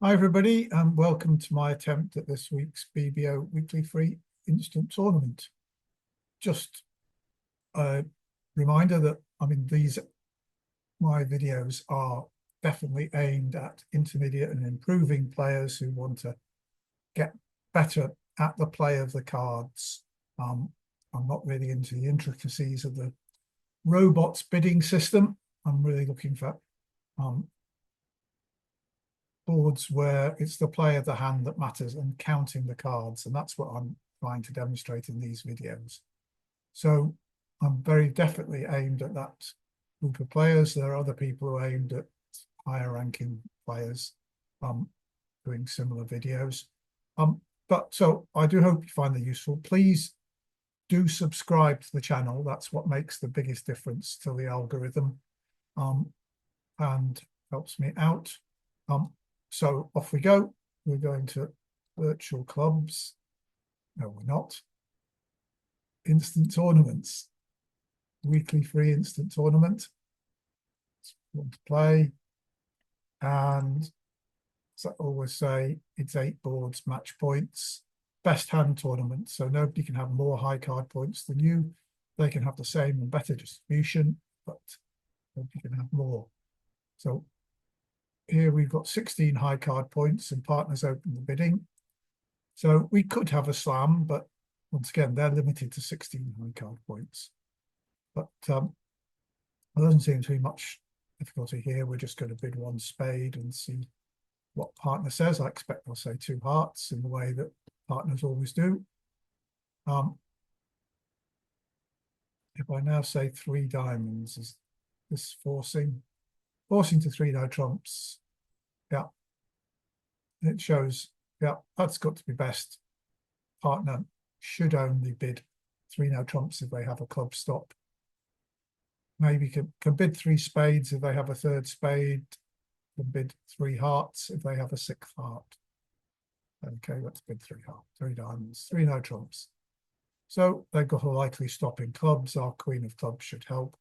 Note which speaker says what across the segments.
Speaker 1: Hi everybody, and welcome to my attempt at this week's BBO Weekly Free Instant Tournament. Just a reminder that, my videos are definitely aimed at intermediate and improving players who want to get better at the play of the cards. I'm not really into the intricacies of the robots bidding system. I'm really looking for boards where it's the play of the hand that matters and counting the cards, and that's what I'm trying to demonstrate in these videos. So I'm very definitely aimed at that group of players. There are other people who are aimed at higher ranking players doing similar videos. So I do hope you find them useful. Please do subscribe to the channel. That's what makes the biggest difference to the algorithm and helps me out. So off we go. We're going to virtual clubs. No, we're not. Instant tournaments. Weekly free instant tournament. Want to play. And as I always say, it's 8 boards, match points. Best hand tournament. So nobody can have more high card points than you. They can have the same and better distribution, but nobody can have more. So here we've got 16 high card points and partners open the bidding. So we could have a slam, but once again, they're limited to 16 high card points. But there doesn't seem to be much difficulty here. We're just going to bid 1 spade and see what partner says. I expect they'll say 2 hearts in the way that partners always do. If I now say 3 diamonds, is this forcing to 3 no trumps? Yeah. It shows, yeah, that's got to be best. Partner should only bid 3 no trumps if they have a club stop. Maybe can bid 3 spades if they have a 3rd spade. Can bid 3 hearts if they have a 6th heart. Okay, let's bid 3 hearts, 3 diamonds, 3 no trumps. So they've got a likely stop in clubs. Our queen of clubs should help.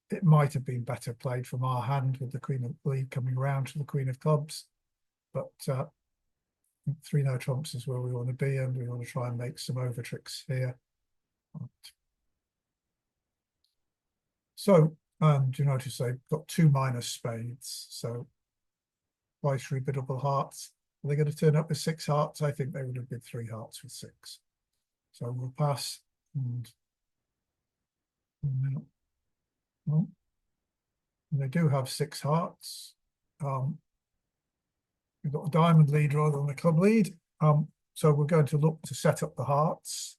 Speaker 1: It might have been better played from our hand with the queen of lead coming around to the queen of clubs, but 3 no trumps is where we want to be, and we want to try and make some over tricks here. So you notice they've got 2 minus spades, so twice rebiddable hearts. Are they going to turn up with 6 hearts? I think they would have bid 3 hearts with 6. So we'll pass. And they do have 6 hearts. We've got a diamond lead rather than a club lead. So we're going to look to set up the hearts.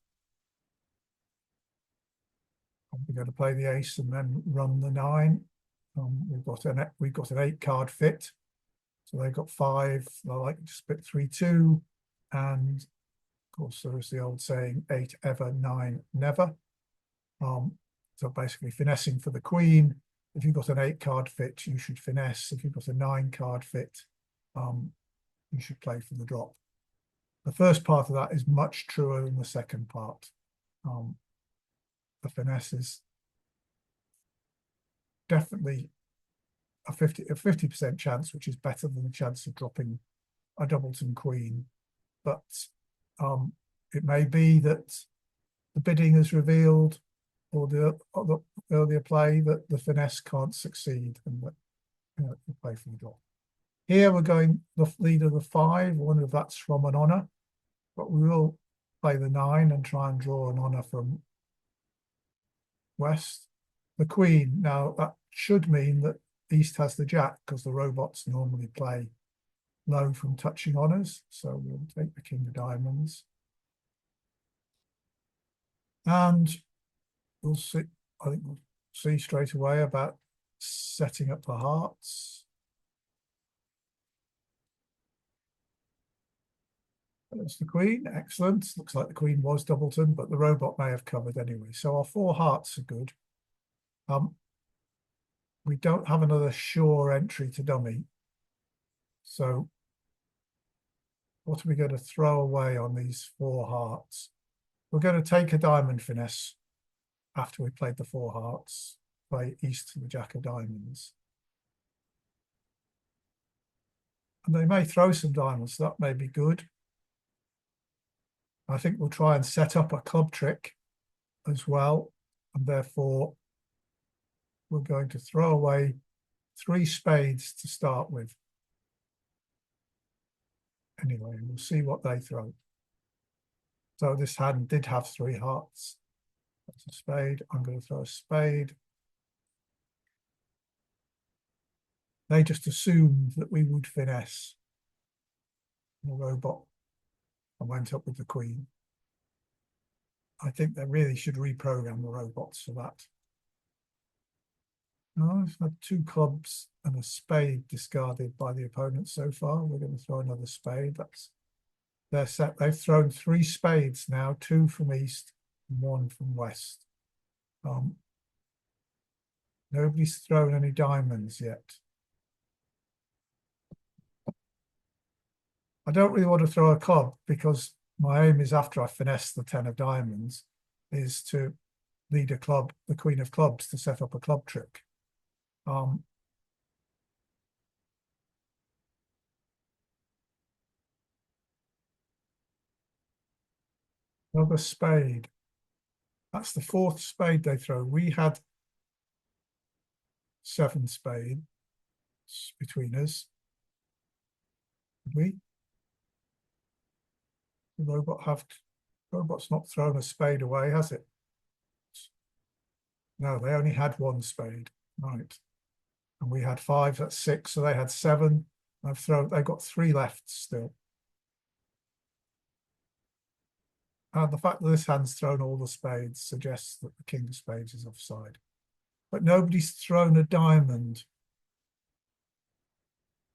Speaker 1: We're going to play the ace and then run the 9. We've got an 8 card fit. So they've got 5. I like to split 3-2. And of course, there is the old saying, 8 ever, 9 never. So basically finessing for the queen. If you've got an 8 card fit, you should finesse. If you've got a 9 card fit, you should play for the drop. The first part of that is much truer than the second part. The finesse is definitely a 50% chance, which is better than the chance of dropping a doubleton queen. But it may be that the bidding has revealed, or the earlier play, that the finesse can't succeed and that you play for the drop. Here we're going the lead of the 5. I wonder if that's from an honor, but we will play the 9 and try and draw an honor from West. The queen, now that should mean that East has the jack, because the robots normally play low from touching honors. So we'll take the king of diamonds. And we'll see, I think we'll see straight away about setting up the hearts. There's the queen, excellent. Looks like the queen was doubleton, but the robot may have covered anyway. So our 4 hearts are good. We don't have another sure entry to dummy. So what are we going to throw away on these 4 hearts? We're going to take a diamond finesse after we played the 4 hearts, play East to the jack of diamonds. And they may throw some diamonds, so that may be good. I think we'll try and set up a club trick as well, and therefore we're going to throw away 3 spades to start with. Anyway, we'll see what they throw. So this hand did have 3 hearts. That's a spade. I'm going to throw a spade. They just assumed that we would finesse the robot and went up with the queen. I think they really should reprogram the robots for that. No, I've had 2 clubs and a spade discarded by the opponent so far. We're going to throw another spade. That's their set. They've thrown 3 spades now, 2 from east and 1 from west. Nobody's thrown any diamonds yet. I don't really want to throw a club because my aim is, after I finesse the 10 of diamonds, is to lead a club, the queen of clubs, to set up a club trick. Another spade. That's the 4th spade they throw. We had 7 spades between us. Did we? The robot's not thrown a spade away, has it? No, they only had 1 spade. Right. And we had 5, that's 6, so they had 7. They've got 3 left still. And the fact that this hand's thrown all the spades suggests that the king of spades is offside. But nobody's thrown a diamond.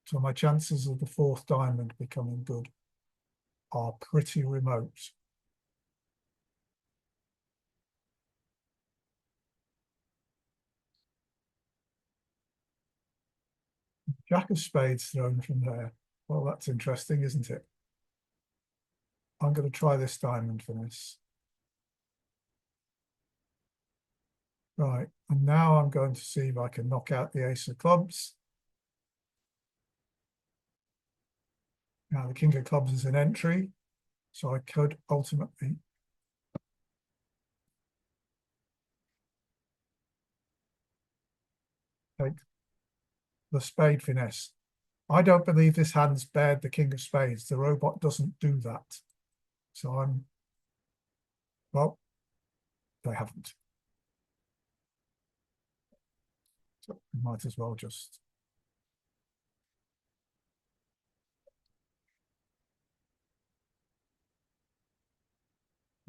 Speaker 1: So my chances of the 4th diamond becoming good are pretty remote. Jack of spades thrown from there. Well, that's interesting, isn't it? I'm going to try this diamond for this. Right, and now I'm going to see if I can knock out the ace of clubs. Now the king of clubs is an entry, so I could ultimately take the spade finesse. I don't believe this hand's bared the king of spades. The robot doesn't do that. So well, they haven't. So we might as well just.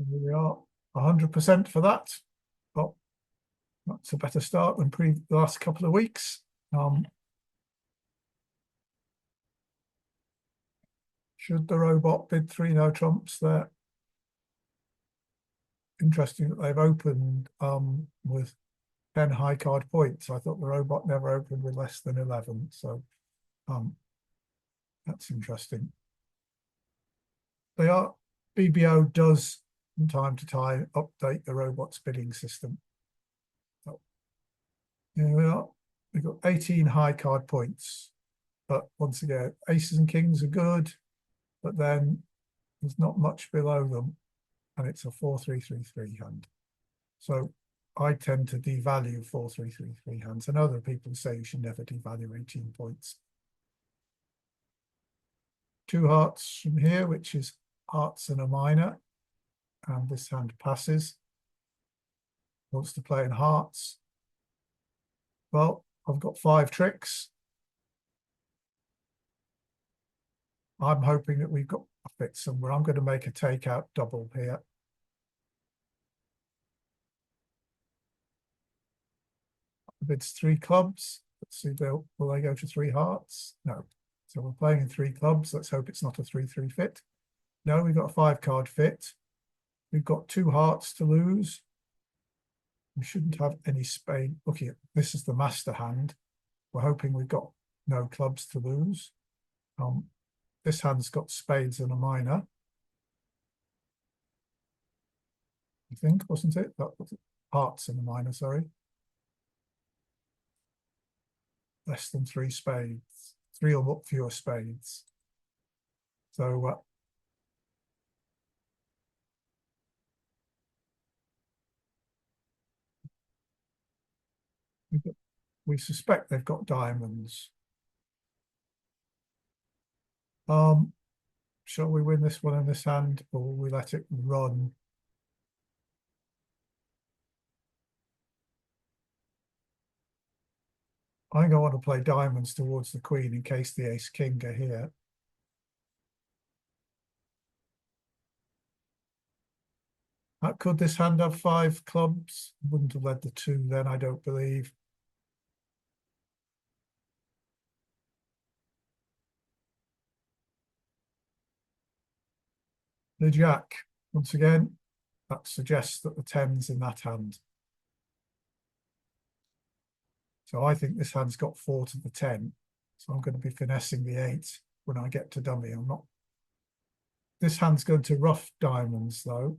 Speaker 1: Here we are, 100% for that. Well, that's a better start than the last couple of weeks. Should the robot bid 3 no trumps there? Interesting that they've opened with 10 high card points. I thought the robot never opened with less than 11. So that's interesting. BBO does from time to time update the robot's bidding system. So here we are. We've got 18 high card points. But once again, aces and kings are good, but then there's not much below them. And it's a 4-3-3-3 hand. So I tend to devalue 4-3-3-3 hands. And other people say you should never devalue 18 points. 2 hearts from here, which is hearts and a minor. And this hand passes. Wants to play in hearts. Well, I've got 5 tricks. I'm hoping that we've got a fit somewhere. I'm going to make a takeout double here. Bids 3 clubs. Let's see, will they go to 3 hearts? No. So we're playing in 3 clubs. Let's hope it's not a 3-3 fit. No, we've got a 5 card fit. We've got 2 hearts to lose. We shouldn't have any spade. Looking at this is the master hand. We're hoping we've got no clubs to lose. This hand's got spades and a minor. I think, wasn't it? That was hearts and a minor, sorry. Less than 3 spades. three or fewer spades. So we suspect they've got diamonds. Shall we win this one in this hand, or will we let it run? I think I want to play diamonds towards the queen in case the ace king are here. Could this hand have five clubs? Wouldn't have led the two then, I don't believe. The jack, once again, that suggests that the 10's in that hand. So I think this hand's got 4 to the 10. So I'm going to be finessing the 8 when I get to dummy. I'm not. This hand's going to rough diamonds though.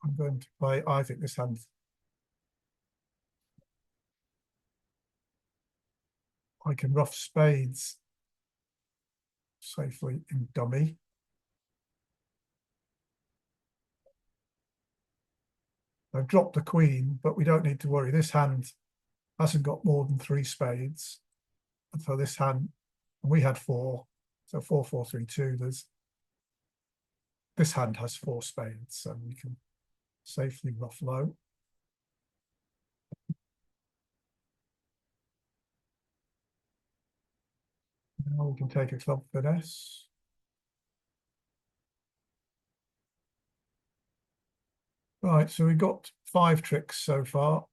Speaker 1: I'm going to play, I think this hand, I can rough spades safely in dummy. I've dropped the queen, but we don't need to worry. This hand hasn't got more than 3 spades. And so this hand, and we had 4, so 4, 4, 3, 2. This hand has 4 spades, so we can safely rough low. Now we can take a club finesse. Right, so we've got 5 tricks so far.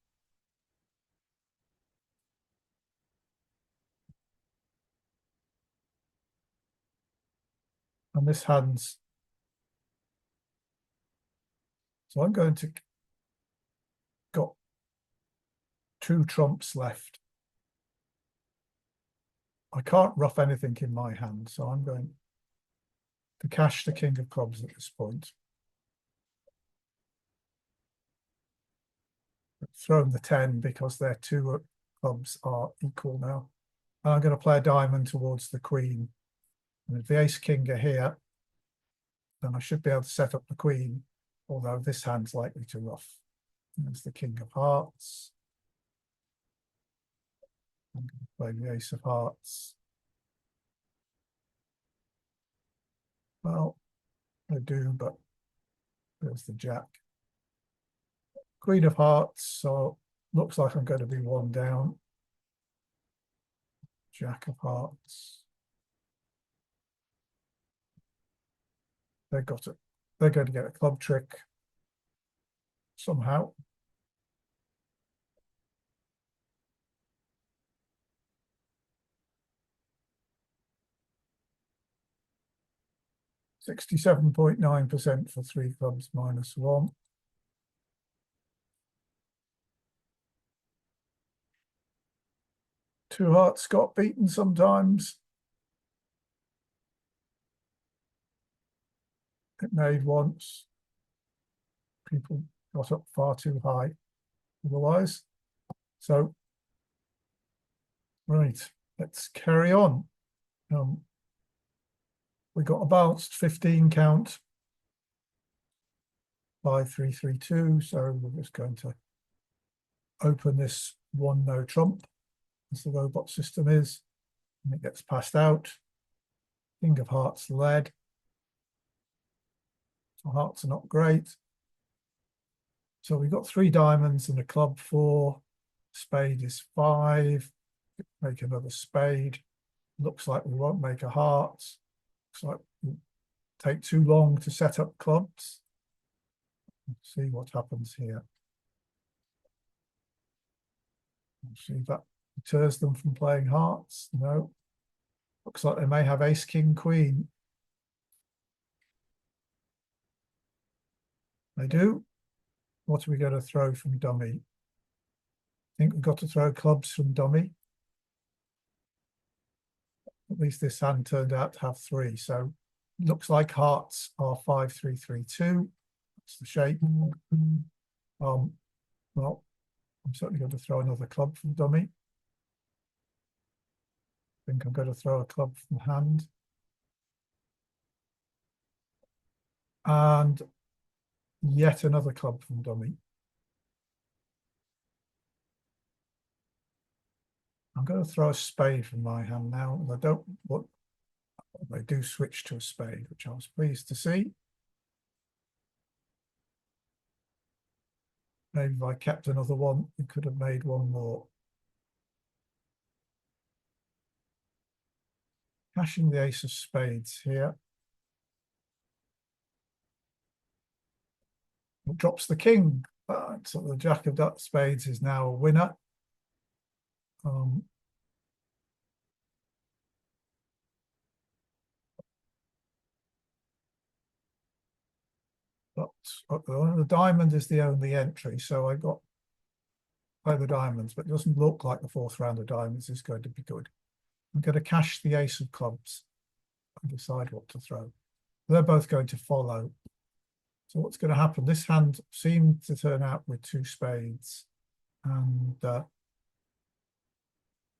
Speaker 1: And this hand's, so I'm going to, got 2 trumps left. I can't rough anything in my hand, so I'm going to cash the king of clubs at this point. Thrown the 10 because their 2 clubs are equal now. And I'm going to play a diamond towards the queen. And if the ace king are here, then I should be able to set up the queen, although this hand's likely to rough. There's the king of hearts. I'm going to play the ace of hearts. Well, I do, but there's the jack. Queen of hearts, so looks like I'm going to be 1 down. Jack of hearts. They've got it. They're going to get a club trick somehow. (67.9% for 3 clubs -1. Two hearts got beaten sometimes. It made once. People got up far too high otherwise. So, right, let's carry on. We got a balanced 15 count. 5, 3, 3, 2. So we're just going to open this 1 no trump, as the robot system is, and it gets passed out. King of hearts led. So hearts are not great. So we've got 3 diamonds and a club 4. Spade is 5. Make another spade. Looks like we won't make a heart. Looks like we'll take too long to set up clubs. Let's see what happens here. See if that deters them from playing hearts. No. Looks like they may have ace, king, queen. They do. What are we going to throw from dummy? I think we've got to throw clubs from dummy. At least this hand turned out to have 3. So looks like hearts are 5, 3, 3, 2. That's the shape. Well, I'm certainly going to throw another club from dummy. think I'm going to throw a club from hand. And yet another club from dummy. I'm going to throw a spade from my hand now. And I don't want, they do switch to a spade, which I was pleased to see. Maybe if I kept another one, we could have made one more. Cashing the ace of spades here. It drops the king. So the jack of spades is now a winner. But the diamond is the only entry, so I got play the diamonds, but it doesn't look like the fourth round of diamonds is going to be good. I'm going to cash the ace of clubs and decide what to throw. They're both going to follow. So what's going to happen? This hand seemed to turn out with two spades and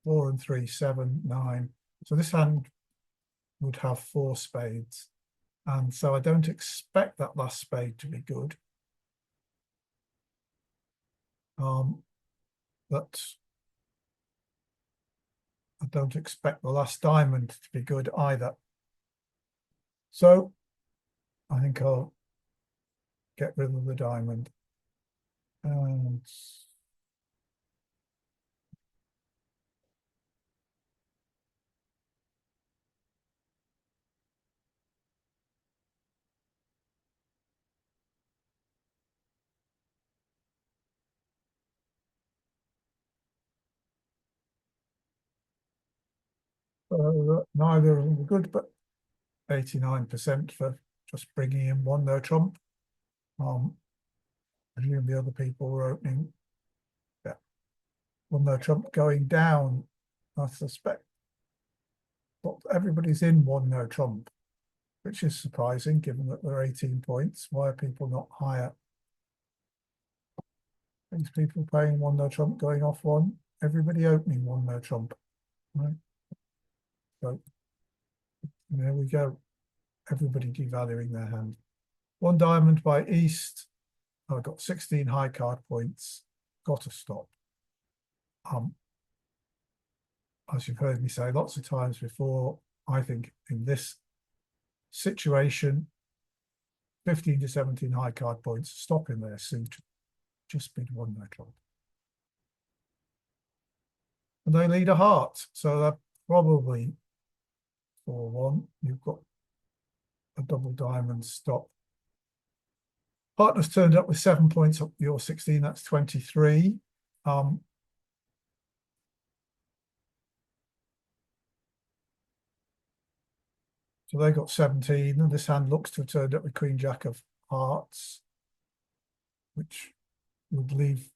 Speaker 1: 4 and 3, 7, 9. So this hand would have 4 spades. And so I don't expect that last spade to be good. But I don't expect the last diamond to be good either. So I think I'll get rid of the diamond. And neither of them are good, but 89% for just bringing in one no trump. Presumably other people were opening. Yeah, one no trump going down. I suspect. But everybody's in one no trump, which is surprising given that they're 18 points. Why are people not higher? These people playing one no trump going off one. Everybody opening one no trump. Right. So there we go. Everybody devaluing their hand. One diamond by East. I've got 16 high card points. Got to stop. As you've heard me say lots of times before, I think in this situation, 15 to 17 high card points, stop in their suit. Just bid one no trump. And they lead a heart. So they're probably 4-1. You've got a double diamond stop. Partners turned up with 7 points up your 16, that's 23. So they got 17, and this hand looks to have turned up with Queen Jack of Hearts, which would leave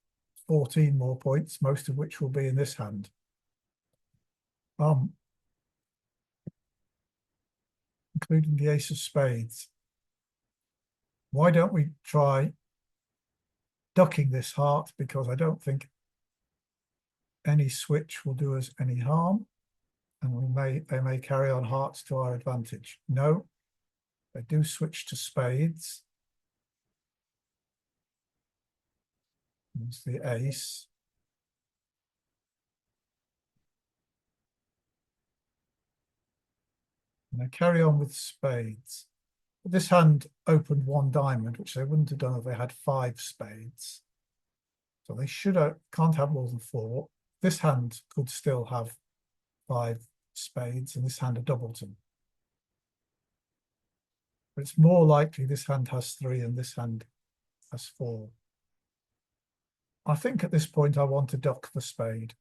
Speaker 1: 14 more points, most of which will be in this hand. Including the ace of spades. Why don't we try ducking this heart? Because I don't think any switch will do us any harm. And they may carry on hearts to our advantage. No, they do switch to spades. It's the ace. And they carry on with spades. But this hand opened one diamond, which they wouldn't have done if they had 5 spades. So they can't have more than 4. This hand could still have 5 spades, and this hand a doubleton. But it's more likely this hand has 3 and this hand has 4. I think at this point I want to duck the spade.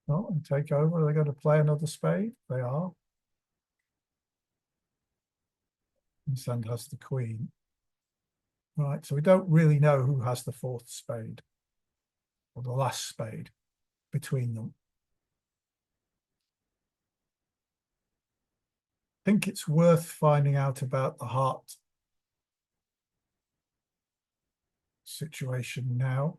Speaker 1: Oh, and take over. Are they going to play another spade? They are. This hand has the queen. Right, so we don't really know who has the 4th spade or the last spade between them. I think it's worth finding out about the heart situation now.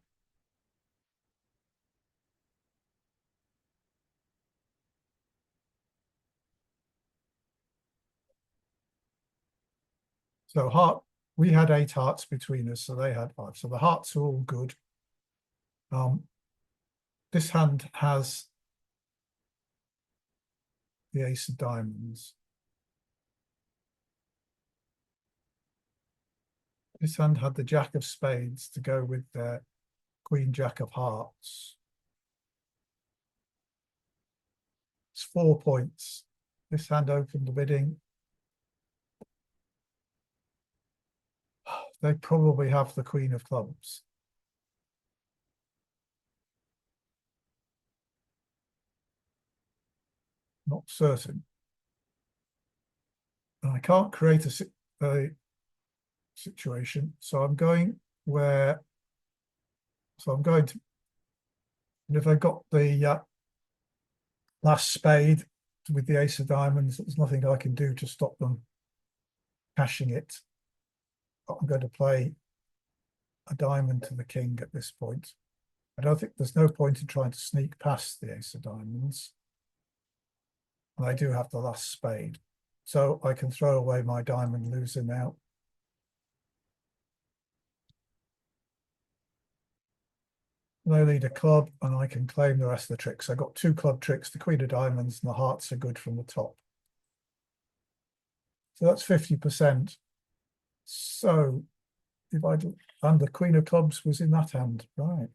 Speaker 1: So we had 8 hearts between us, so they had 5. So the hearts are all good. This hand has the ace of diamonds. This hand had the jack of spades to go with their queen jack of hearts. It's 4 points. This hand opened the bidding. They probably have the queen of clubs. Not certain. And I can't create a situation, so I'm going where. So I'm going to. And if I got the last spade with the ace of diamonds, there's nothing I can do to stop them cashing it. I'm going to play a diamond to the king at this point. I don't think there's no point in trying to sneak past the ace of diamonds. And I do have the last spade. So I can throw away my diamond loser now. They lead a club and I can claim the rest of the tricks. I got 2 club tricks, the queen of diamonds and the hearts are good from the top. So that's 50%. So if I do, and the queen of clubs was in that hand, right?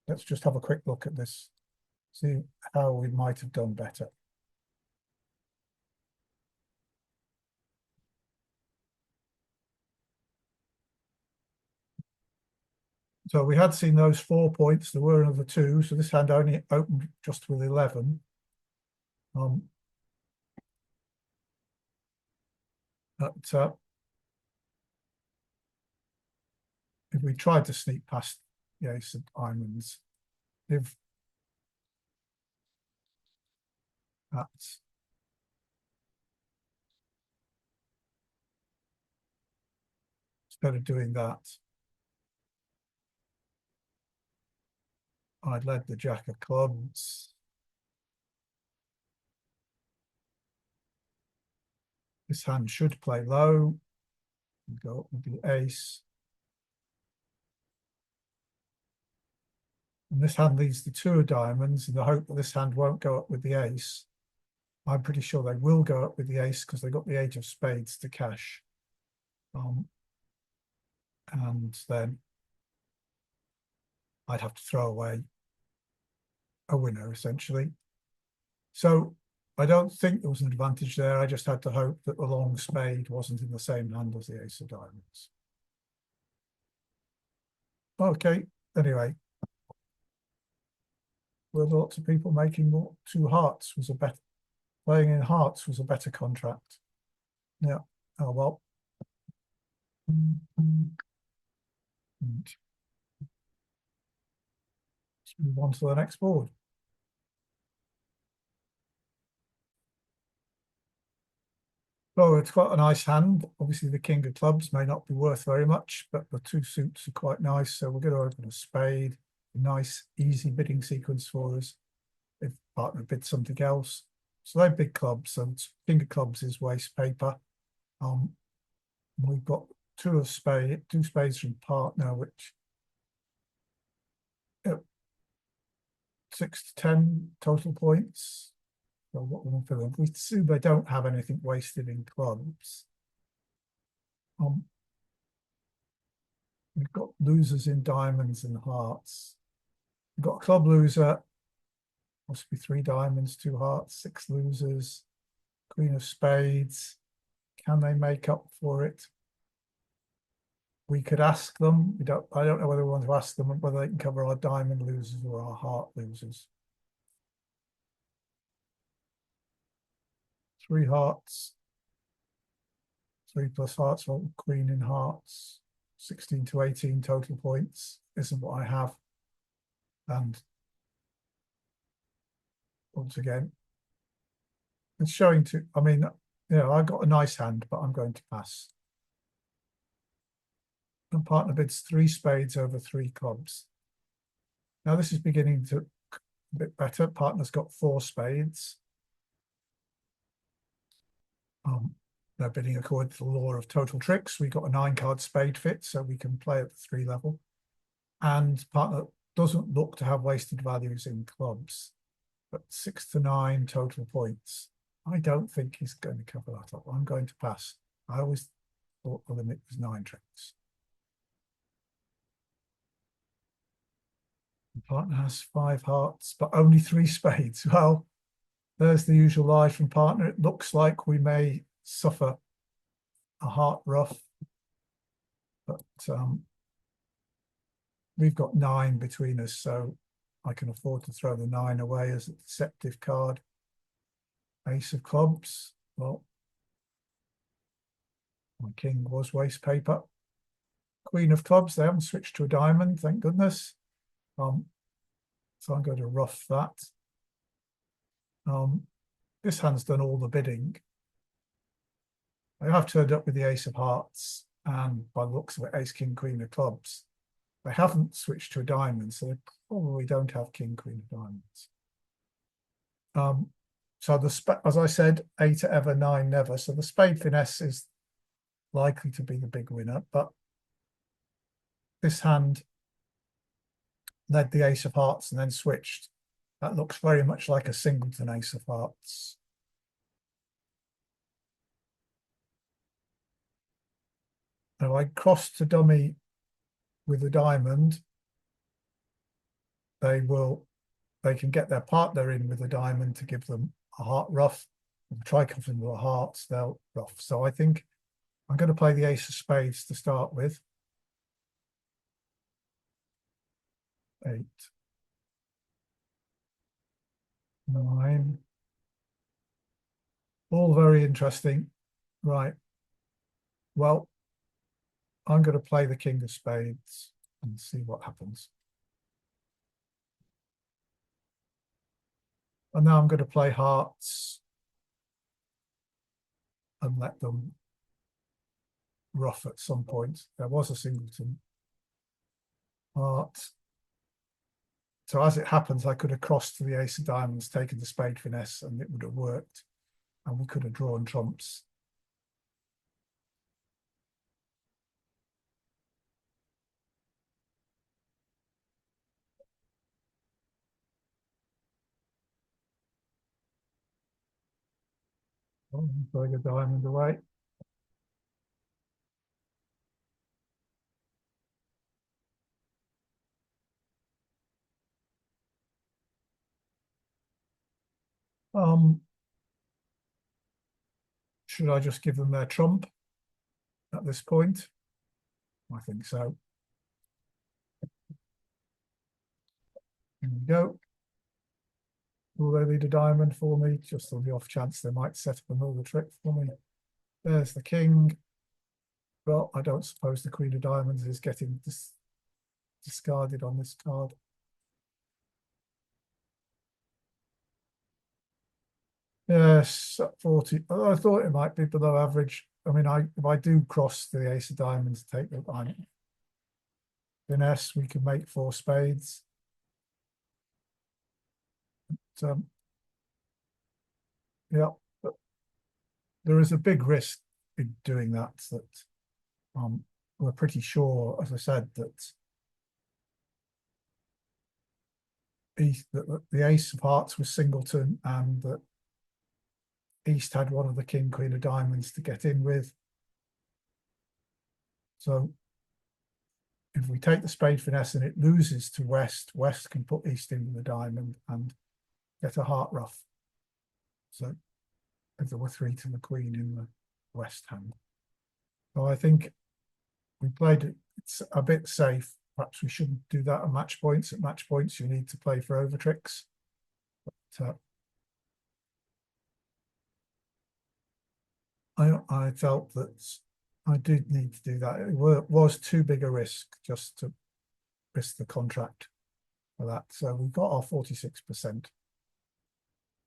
Speaker 1: Let's just have a quick look at this, see how we might have done better. So we had seen those 4 points. There were another 2. So this hand only opened just with 11. But if we tried to sneak past the ace of diamonds, if that instead of doing that, I'd led the jack of clubs. This hand should play low. And go up with the ace. And this hand leads the 2 of diamonds in the hope that this hand won't go up with the ace. I'm pretty sure they will go up with the ace because they got the 8 of spades to cash. And then I'd have to throw away a winner, essentially. So I don't think there was an advantage there. I just had to hope that the long spade wasn't in the same hand as the ace of diamonds. Okay, anyway. Were lots of people making more? 2 hearts was a better, playing in hearts was a better contract. Yeah, oh well. Let's move on to the next board. Oh, it's quite a nice hand. Obviously, the king of clubs may not be worth very much, but the 2 suits are quite nice. So we're going to open a spade. A nice, easy bidding sequence for us. If partner bids something else. So they're big clubs. So king of clubs is waste paper. We've got 2 spades from partner, which 6 to 10 total points. So what we're for them. We assume they don't have anything wasted in clubs. We've got losers in diamonds and hearts. We've got a club loser, must be 3 diamonds, 2 hearts, 6 losers, queen of spades. Can they make up for it? We could ask them. I don't know whether we want to ask them whether they can cover our diamond losers or our heart losers. 3 hearts, 3 plus hearts, well, queen in hearts, 16 to 18 total points isn't what I have. And once again, it's showing to, I mean, I got a nice hand, but I'm going to pass. And partner bids 3 spades over 3 clubs. Now this is beginning to a bit better. Partner's got 4 spades. they're bidding according to the law of total tricks. We got a 9-card spade fit, so we can play at the 3 level. And partner doesn't look to have wasted values in clubs, but 6 to 9 total points. I don't think he's going to cover that up. I'm going to pass. I always thought the limit was 9 tricks. The partner has 5 hearts, but only 3 spades. Well, there's the usual lie from partner. It looks like we may suffer a heart ruff, but we've got 9 between us, so I can afford to throw the 9 away as a deceptive card. Ace of clubs. Well, my king was waste paper. Queen of clubs. They haven't switched to a diamond, thank goodness. So I'm going to ruff that. This hand's done all the bidding. I have turned up with the ace of hearts, and by the looks of it, ace, king, queen of clubs. They haven't switched to a diamond, so they probably don't have king, queen of diamonds. So as I said, 8 ever, 9 never. So the spade finesse is likely to be the big winner, but this hand led the ace of hearts and then switched. That looks very much like a singleton ace of hearts. Now I cross to dummy with a diamond. They can get their partner in with a diamond to give them a heart ruff. If try coming with a hearts, they'll ruff. So I think I'm going to play the ace of spades to start with. 8, 9. All very interesting. Right. Well, I'm going to play the king of spades and see what happens. And now I'm going to play hearts and let them ruff at some point. There was a singleton heart. So as it happens, I could have crossed to the ace of diamonds, taken the spade finesse, and it would have worked. And we could have drawn trumps. Oh, throwing a diamond away. Should I just give them their trump at this point? I think so. Here we go. Will they lead a diamond for me? Just on the off chance they might set up another trick for me. There's the king. Well, I don't suppose the queen of diamonds is getting discarded on this card. Yes, 40. I thought it might be below average. I mean, if I do cross the ace of diamonds, take the finesse, we can make 4 spades. But, yeah, but there is a big risk in doing that. We're pretty sure, as I said, that the ace of hearts was singleton, and that East had one of the king, queen of diamonds to get in with. So if we take the spade finesse and it loses to West, West can put East in with a diamond and get a heart ruff. So if there were 3 to the queen in the West hand. So I think we played it, it's a bit safe. Perhaps we shouldn't do that at match points. At match points, you need to play for over tricks. But I felt that I did need to do that. It was too big a risk just to risk the contract for that. So we got our 46%.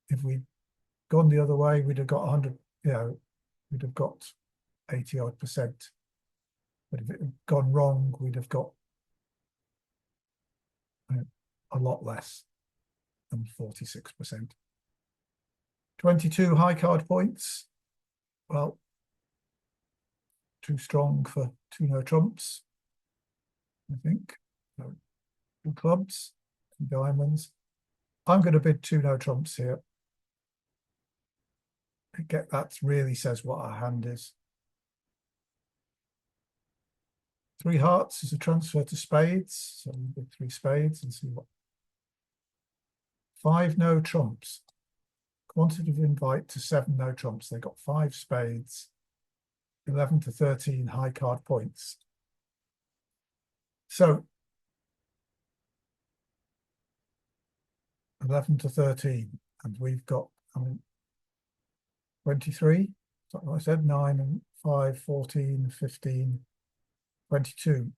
Speaker 1: If we'd gone the other way, we'd have got 100, we'd have got 80-odd%. But if it had gone wrong, we'd have got a lot less than 46%. 22 high card points. Well, too strong for two no trumps, I think. So, two clubs, two diamonds. I'm going to bid two no trumps here. That really says what our hand is. Three hearts is a transfer to spades, so we bid three spades and see what. Five no trumps. Quantitative invite to seven no trumps. They got five spades, 11 to 13 high card points. So 11 to 13, and we've got, 23. Is that what I said? 9 and 5, 14, 15, 22.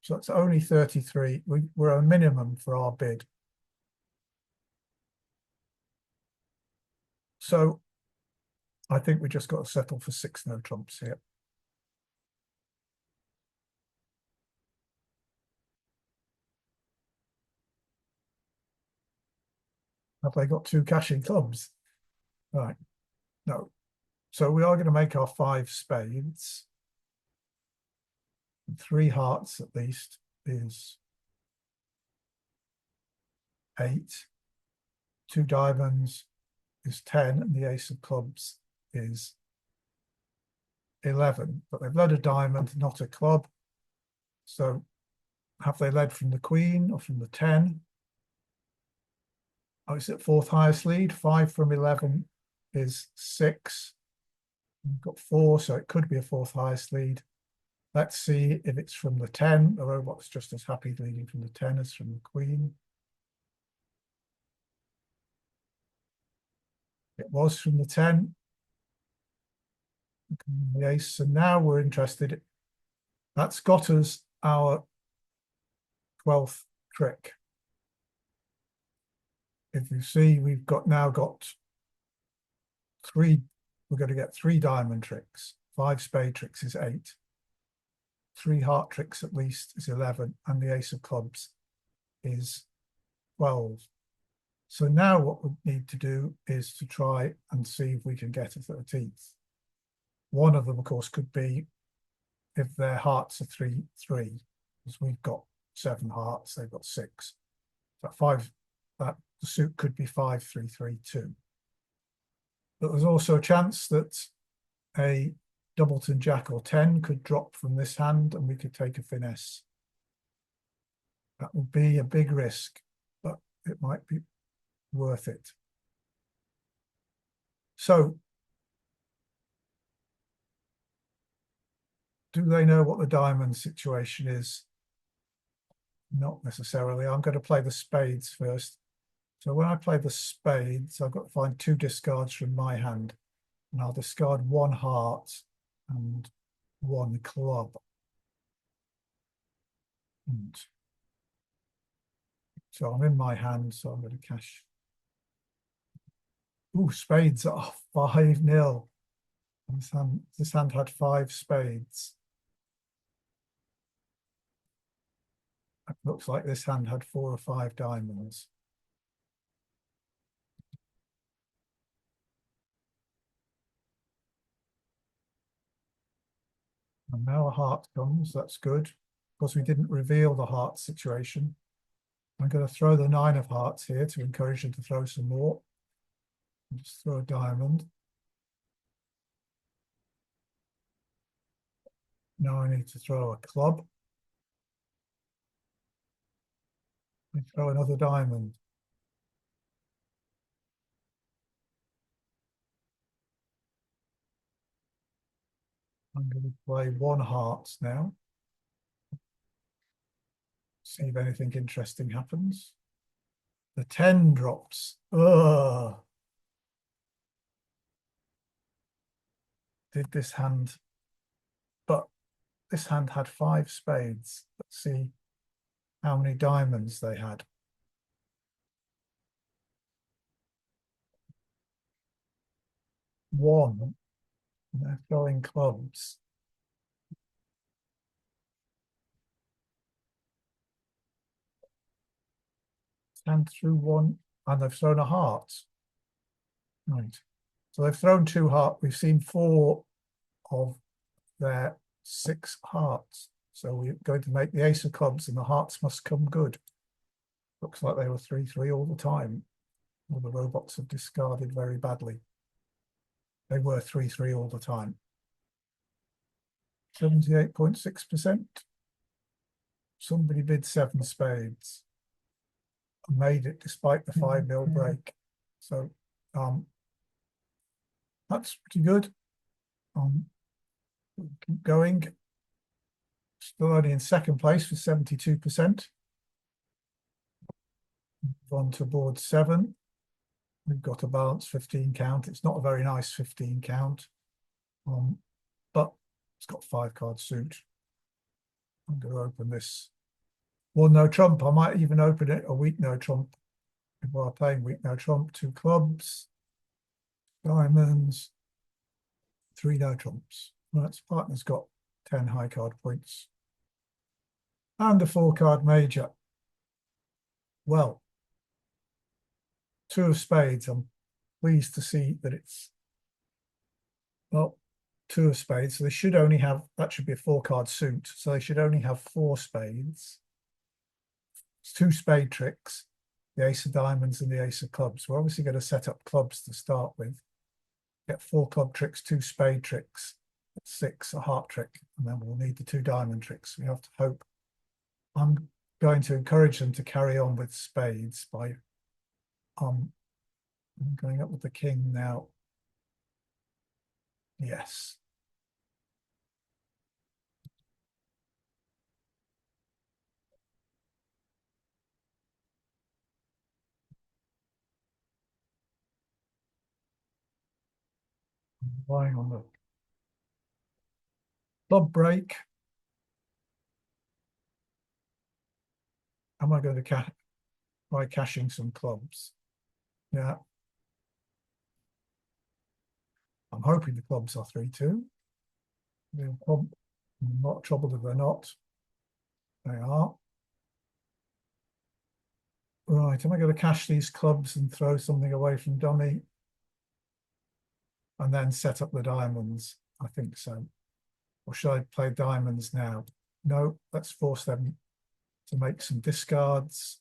Speaker 1: So it's only 33. We're a minimum for our bid. So I think we just got to settle for six no trumps here. Have they got two cashing clubs? Right. No. So we are going to make our five spades. And three hearts at least is 8. Two diamonds is 10, and the ace of clubs is 11. But they've led a diamond, not a club. So have they led from the queen or from the 10? Oh, it's at fourth highest lead. 5 from 11 is 6. We've got 4, so it could be a fourth highest lead. Let's see if it's from the 10. The robot's just as happy leading from the 10 as from the queen. It was from the 10. The ace. So now we're interested. That's got us our 12th trick. If you see, we've now got 3. We're going to get 3 diamond tricks. 5 spade tricks is 8. 3 heart tricks at least is 11, and the ace of clubs is 12. So now what we need to do is to try and see if we can get a 13th. One of them, of course, could be if their hearts are 3, 3, because we've got 7 hearts, they've got 6. So 5, that the suit could be 5, 3, 3, 2. But there's also a chance that a doubleton jack or 10 could drop from this hand and we could take a finesse. That would be a big risk, but it might be worth it. So, do they know what the diamond situation is? Not necessarily. I'm going to play the spades first. So when I play the spades, I've got to find 2 discards from my hand. And I'll discard 1 heart and 1 club. And so I'm in my hand, so I'm going to cash. Ooh, spades are 5-0. This hand had 5 spades. It looks like this hand had 4 or 5 diamonds. And now a heart comes, that's good. Of course, we didn't reveal the heart situation. I'm going to throw the 9 of hearts here to encourage them to throw some more. Just throw a diamond. Now I need to throw a club. I throw another diamond. I'm going to play 1 heart now. See if anything interesting happens. The 10 drops. Ugh. Did this hand, but this hand had 5 spades. Let's see how many diamonds they had. 1. And they're throwing clubs. Hand through 1, and they've thrown a heart. Right. So they've thrown 2 hearts. We've seen 4 of their 6 hearts. So we're going to make the ace of clubs and the hearts must come good. Looks like they were 3-3 all the time. All the robots have discarded very badly. They were 3-3 all the time. 78.6%. Somebody bid 7 spades and made it despite the 5-0 break. So that's pretty good. Keep going. Still only in second place with 72%. On to board 7. We've got a balanced 15 count. It's not a very nice 15 count, but it's got 5 card suit. I'm going to open this. Well, no trump. I might even open it a weak no trump. People are playing weak no trump. 2 clubs, diamonds, 3 no trumps. Right, so partner's got 10 high card points. And a 4 card major. Well, 2 of spades. I'm pleased to see that it's, well, 2 of spades. So they should only have, that should be a 4 card suit. So they should only have 4 spades. It's 2 spade tricks, the ace of diamonds and the ace of clubs. We're obviously going to set up clubs to start with. Get 4 club tricks, 2 spade tricks, 6, a heart trick, and then we'll need the 2 diamond tricks. We have to hope. I'm going to encourage them to carry on with spades by I'm going up with the king now. Yes. Relying on the club break. Am I going to try cashing some clubs? Yeah. I'm hoping the clubs are 3-2. I'm not troubled if they're not. They are. Right, am I going to cash these clubs and throw something away from dummy? And then set up the diamonds? I think so. Or should I play diamonds now? No, let's force them to make some discards.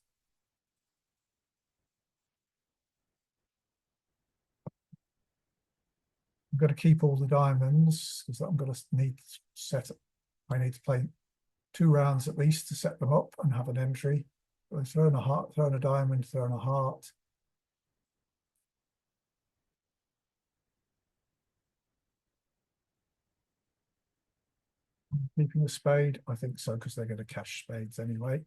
Speaker 1: I'm going to keep all the diamonds because I'm going to need to set up. I need to play 2 rounds at least to set them up and have an entry. I've thrown a heart, thrown a diamond, thrown a heart. Keeping a spade, I think so, because they're going to cash spades anyway.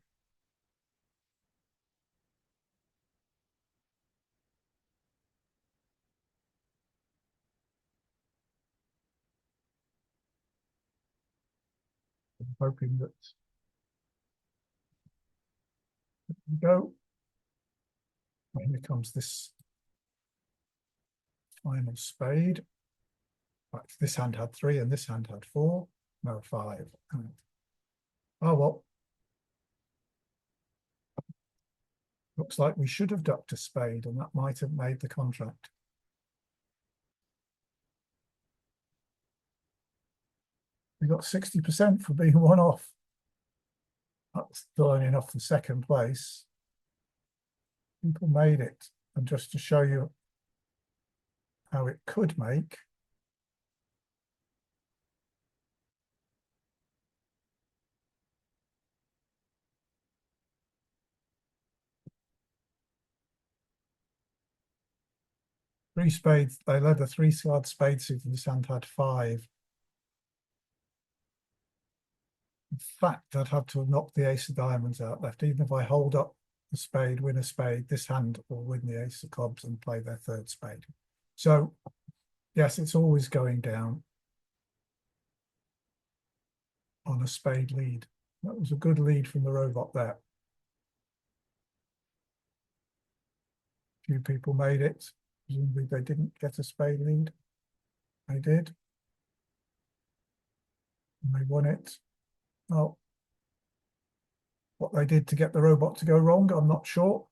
Speaker 1: I'm hoping that we go. And here comes this final spade. Right, this hand had 3 and this hand had 4. No, 5. Oh well. Looks like we should have ducked a spade and that might have made the contract. We got 60% for being 1 off. That's still only enough for 2nd place. People made it. And just to show you how it could make, three spades, they led a 3-card spade suit and this hand had 5. In fact, I'd have to have knocked the ace of diamonds out left. Even if I hold up the spade, win a spade, this hand will win the ace of clubs and play their 3rd spade. So, yes, it's always going down on a spade lead. That was a good lead from the robot there. Few people made it. Presumably they didn't get a spade lead. They did. And they won it. Well, what they did to get the robot to go wrong, I'm not sure.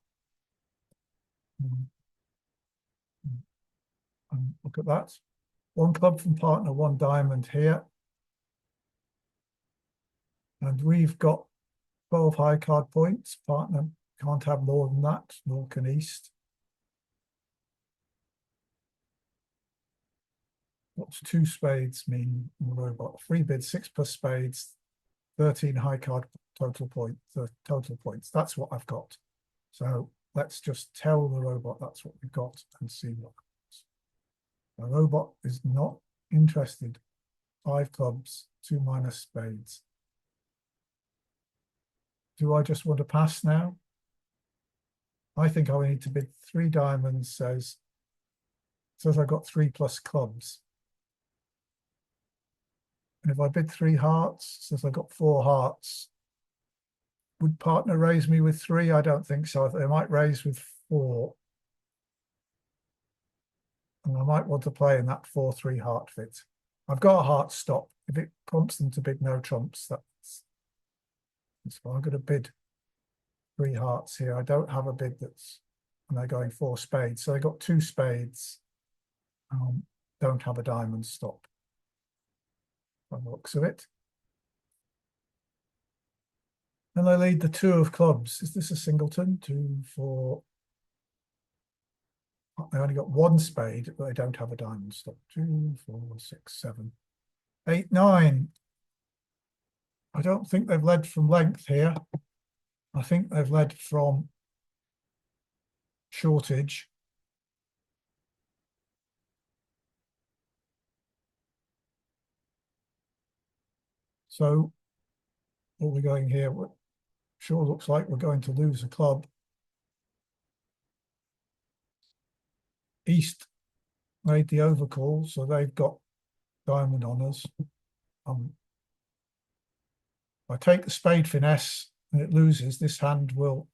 Speaker 1: And look at that. One club from partner, one diamond here. And we've got 12 high card points. Partner can't have more than that, nor can East. What's two spades mean in the robot? Free bid, 6 plus spades, 13 high card total points. That's what I've got. So let's just tell the robot that's what we've got and see what happens. The robot is not interested. 5 clubs, 2 minus spades. Do I just want to pass now? I think I need to bid 3 diamonds, says I got 3 plus clubs. And if I bid 3 hearts, says I got 4 hearts. Would partner raise me with 3? I don't think so. They might raise with 4. And I might want to play in that 4-3 heart fit. I've got a heart stop. If it prompts them to bid no trumps, that's so I'm going to bid 3 hearts here. I don't have a bid that's, and they're going 4 spades. So they got 2 spades. Don't have a diamond stop. By the looks of it. And they lead the 2 of clubs. Is this a singleton? 2, 4. They only got 1 spade, but they don't have a diamond stop. 2, 4, 6, 7, 8, 9. I don't think they've led from length here. I think they've led from shortage. So what we're going here, sure looks like we're going to lose a club. East made the overcall, so they've got diamond on us. I take the spade finesse and it loses. This hand will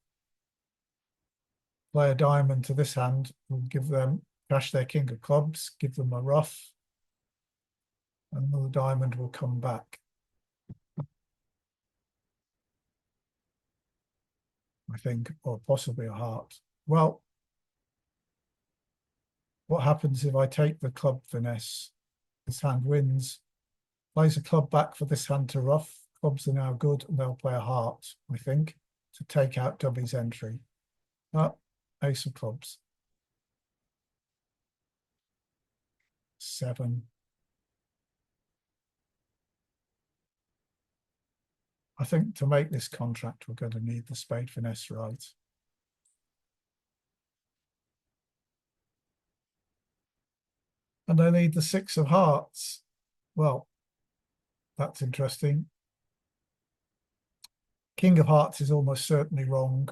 Speaker 1: play a diamond to this hand, will give them, cash their king of clubs, give them a ruff, and the diamond will come back. I think, or possibly a heart. Well, what happens if I take the club finesse? This hand wins, plays a club back for this hand to ruff. Clubs are now good, and they'll play a heart, I think, to take out Dummy's entry. Ace of clubs. 7. I think to make this contract, we're going to need the spade finesse right. And I need the 6 of hearts. Well, that's interesting. King of hearts is almost certainly wrong.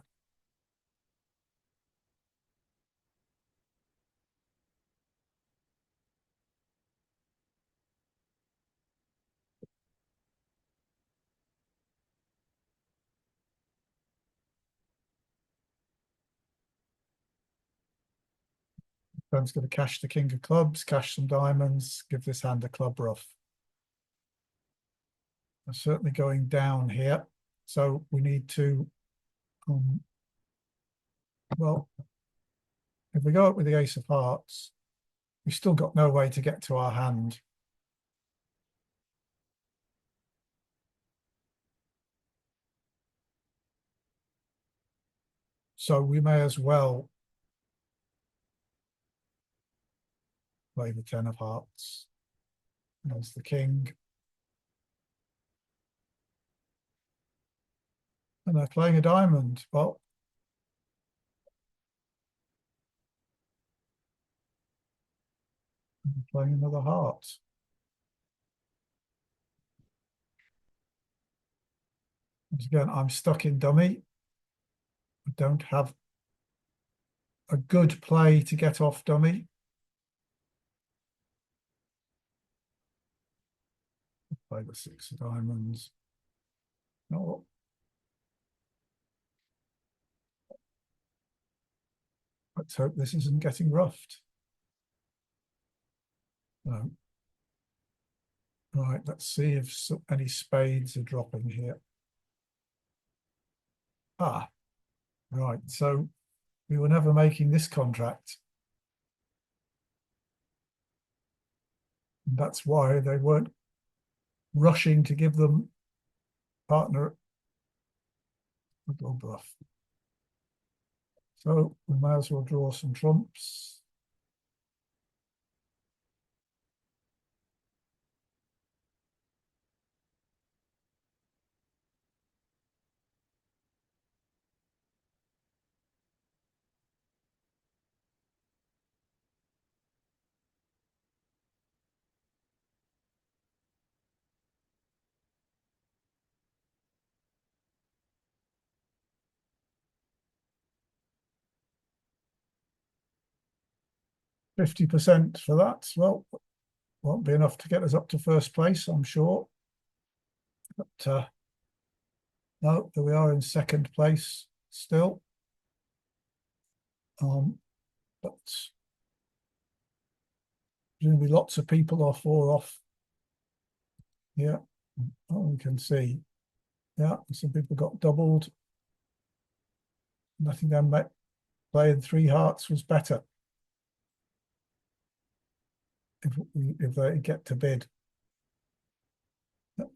Speaker 1: I'm going to cash the king of clubs, cash some diamonds, give this hand a club ruff. I'm certainly going down here. So we need to, well, if we go up with the ace of hearts, we've still got no way to get to our hand. So we may as well play the 10 of hearts. There's the king. And they're playing a diamond. Well, playing another heart. Once again, I'm stuck in dummy. I don't have a good play to get off dummy. Play the 6 of diamonds. No. Let's hope this isn't getting roughed. No. Right, let's see if any spades are dropping here. Ah, right. So we were never making this contract. That's why they weren't rushing to give them partner a little bluff. So we might as well draw some trumps. %50 for that. Well, won't be enough to get us up to first place, I'm sure. But no, there we are in second place still. But presumably lots of people are 4 off. Yeah, we can see. Yeah, some people got doubled. I think then playing 3 hearts was better if they get to bid. But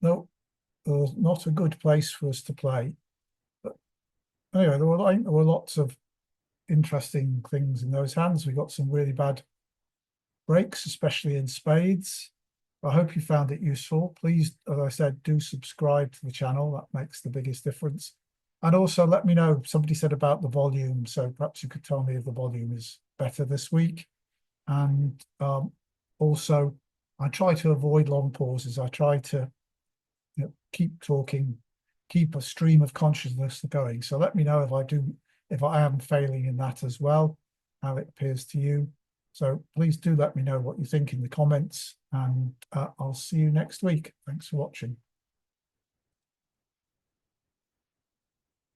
Speaker 1: no, not a good place for us to play. But anyway, there were lots of interesting things in those hands. We got some really bad breaks, especially in spades. I hope you found it useful. Please, as I said, do subscribe to the channel. That makes the biggest difference. And also let me know, somebody said about the volume, so perhaps you could tell me if the volume is better this week. And also, I try to avoid long pauses. I try to keep talking, keep a stream of consciousness going. So let me know if I am failing in that as well, how it appears to you. So please do let me know what you think in the comments, and I'll see you next week. Thanks for watching.